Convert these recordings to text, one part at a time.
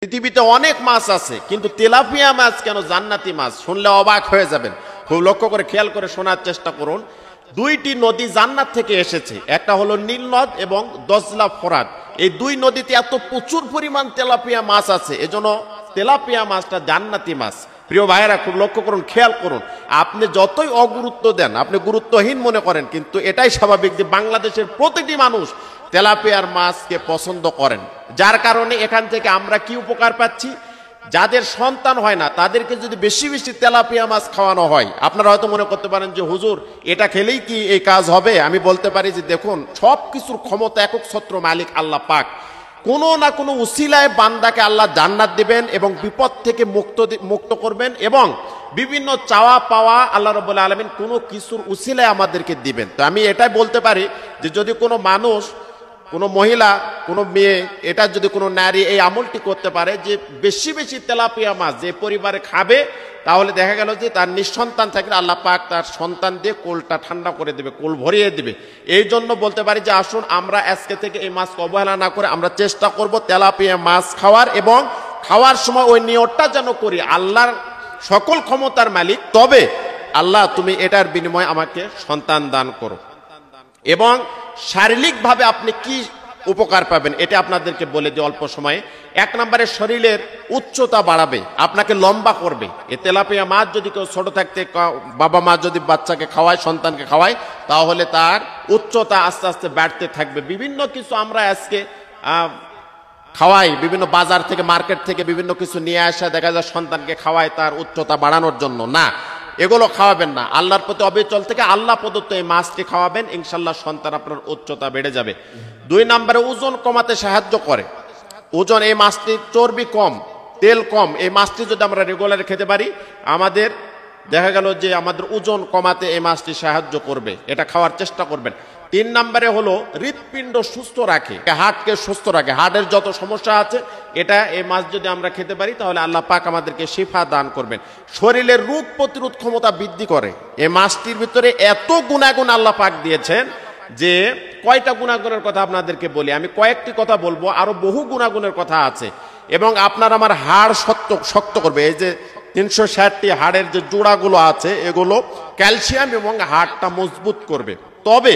পৃথিবীতে অনেক মাছ আছে, কিন্তু তেলাপিয়া মাছ কেন জান্নাতি মাছ? শুনলে অবাক হয়ে যাবেন। খুব লক্ষ্য করে খেয়াল করে শোনার চেষ্টা করুন। দুইটি নদী জান্নাত থেকে এসেছে, একটা হলো নীল নদ এবং দজলা ফোরাত। এই দুই নদীতে এত প্রচুর পরিমাণ তেলাপিয়া মাছ আছে, এজন্য তেলাপিয়া মাছটা জান্নাতি মাছ। প্রিয় ভাইয়েরা, খুব লক্ষ্য করুন, খেয়াল করুন। আপনি যতই অগুরুত্ব দেন, আপনি গুরুত্বহীন মনে করেন, কিন্তু এটাই স্বাভাবিক যে বাংলাদেশের প্রতিটি মানুষ তেলাপিয়ার মাছকে পছন্দ করেন। যার কারণে এখান থেকে আমরা কি উপকার পাচ্ছি? যাদের সন্তান হয় না তাদেরকে যদি বেশি বেশি তেলাপিয়া মাছ খাওয়ানো হয়, আপনারা হয়তো মনে করতে পারেন যে হুজুর এটা খেলেই কি এই কাজ হবে? আমি বলতে পারি যে দেখুন, সব কিছুর ক্ষমতা একক ছত্র মালিক আল্লাহ পাক। কোনো না কোনো উসিলায় বান্দাকে আল্লাহ জান্নাত দিবেন এবং বিপদ থেকে মুক্ত করবেন, এবং বিভিন্ন চাওয়া পাওয়া আল্লাহ রাব্বুল আলামিন কোনো কিছুর উসিলায় আমাদেরকে দিবেন। তো আমি এটাই বলতে পারি যে যদি কোনো মানুষ, কোনো মহিলা, কোনো মেয়ে, এটা যদি কোনো নারী এই আমলটি করতে পারে যে বেশি বেশি তেলাপিয়া মাছ যে পরিবারে খাবে, তাহলে দেখা গেল যে তার নিঃসন্তান থাকলে আল্লাহ পাক তার সন্তান দিয়ে কোলটা ঠান্ডা করে দেবে, কোল ভরিয়ে দেবে। এই জন্য বলতে পারি যে আসুন আমরা আজকে থেকে এই মাছকে অবহেলা না করে আমরা চেষ্টা করব তেলাপিয়া মাছ খাওয়ার, এবং খাওয়ার সময় ওই নিয়তটা যেন করি আল্লাহর সকল ক্ষমতার মালিক, তবে আল্লাহ তুমি এটার বিনিময়ে আমাকে সন্তান দান করো। এবং শারীরিকভাবে আপনি কি উপকার পাবেন এটা আপনাদেরকে বলে দিই অল্প সময়ে। এক নম্বরে শরীরের উচ্চতা বাড়াবে, আপনাকে লম্বা করবে। এ তেলাপিয়া মাছ যদি কেউ ছোট থাকতে বাবা মা যদি বাচ্চাকে খাওয়ায়, সন্তানকে খাওয়ায়, তাহলে তার উচ্চতা আস্তে আস্তে বাড়তে থাকবে। বিভিন্ন কিছু আমরা আজকে খাওয়াই, বিভিন্ন বাজার থেকে, মার্কেট থেকে বিভিন্ন কিছু নিয়ে আসা, দেখা যায় সন্তানকে খাওয়ায় তার উচ্চতা বাড়ানোর জন্য। না, এগুলো খাওয়াবেন না। আল্লাহর প্রতি অবিচল থেকে আল্লাহ প্রদত্ত এই মাছকে খাওয়াবেন, ইনশাল্লাহ সন্তান আপনার উচ্চতা বেড়ে যাবে। দুই নম্বরে ওজন কমাতে সাহায্য করে। ওজন, এই মাছটির চর্বি কম, তেল কম। এই মাছটি যদি আমরা রেগুলার খেতে পারি, আমাদের দেখা গেল যে আমাদের ওজন কমাতে এই মাছটি সাহায্য করবে। এটা খাওয়ার চেষ্টা করবেন। তিন নম্বরে হলো হৃৎপিণ্ড সুস্থ রাখে, হার্টকে সুস্থ রাখে। হার্টের যত সমস্যা আছে, এটা এই মাছ যদি আমরা খেতে পারি তাহলে আল্লাহ পাক আমাদেরকে শিফা দান করবেন। শরীরের রোগ প্রতিরোধ ক্ষমতা বৃদ্ধি করে। এই মাছটির ভিতরে এত গুণাগুণ আল্লাহ পাক দিয়েছেন যে কয়টা গুণাগুণের কথা আপনাদেরকে বলি, আমি কয়েকটি কথা বলবো, আরো বহু গুণাগুণের কথা আছে। এবং আপনার আমার হাড় শক্ত করবে। এই যে 360টি হাড়ের যে জোড়াগুলো আছে, এগুলো ক্যালসিয়াম এবং হাড়টা মজবুত করবে। তবে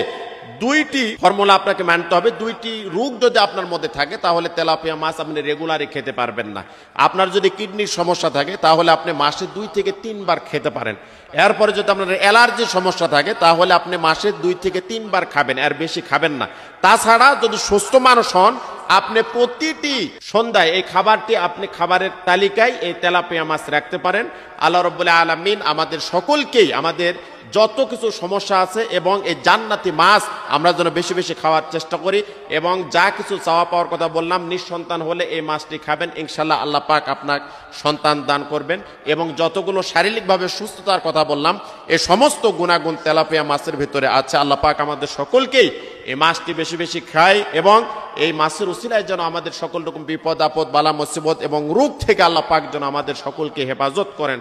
দুইটি ফর্মুলা আপনাকে মানতে হবে। দুইটি রোগ যদি আপনার মধ্যে থাকে, তাহলে তেলাপিয়া মাছ আপনি রেগুলারই খেতে পারবেন না। আপনার যদি কিডনির সমস্যা থাকে, তাহলে আপনি মাসে 2 থেকে 3 বার খেতে পারেন। এরপরে যদি আপনার অ্যালার্জির সমস্যা থাকে, তাহলে আপনি মাসে 2 থেকে 3 বার খাবেন, এর বেশি খাবেন না। তাছাড়া যদি সুস্থ মানুষ হন, আপনি প্রতিটি সন্ধ্যায় এই খাবারটি আপনি খাবারের তালিকায় এই তেলাপিয়া মাছ রাখতে পারেন। আল্লাহ রাব্বুল আলামিন আমাদের সকলকেই আমাদের যত কিছু সমস্যা আছে এবং এই জান্নাতি মাছ আমরা যেন বেশি বেশি খাওয়ার চেষ্টা করি, এবং যা কিছু চাওয়া পাওয়ার কথা বললাম, নিঃসন্তান হলে এই মাছটি খাবেন, ইনশাল্লাহ আল্লাহ পাক আপনার সন্তান দান করবেন। এবং যতগুলো শারীরিকভাবে সুস্থতার কথা বললাম, এই সমস্ত গুণাগুণ তেলাপিয়া মাছের ভিতরে আছে। আল্লাহ পাক আমাদের সকলকেই এই মাছটি বেশি বেশি খায়, এবং এই মাছের উসিলায় যেন আমাদের সকল রকম বিপদ আপদ, বালা মুসিবত এবং রোগ থেকে আল্লাহ পাক যেন আমাদের সকলকে হেফাজত করেন।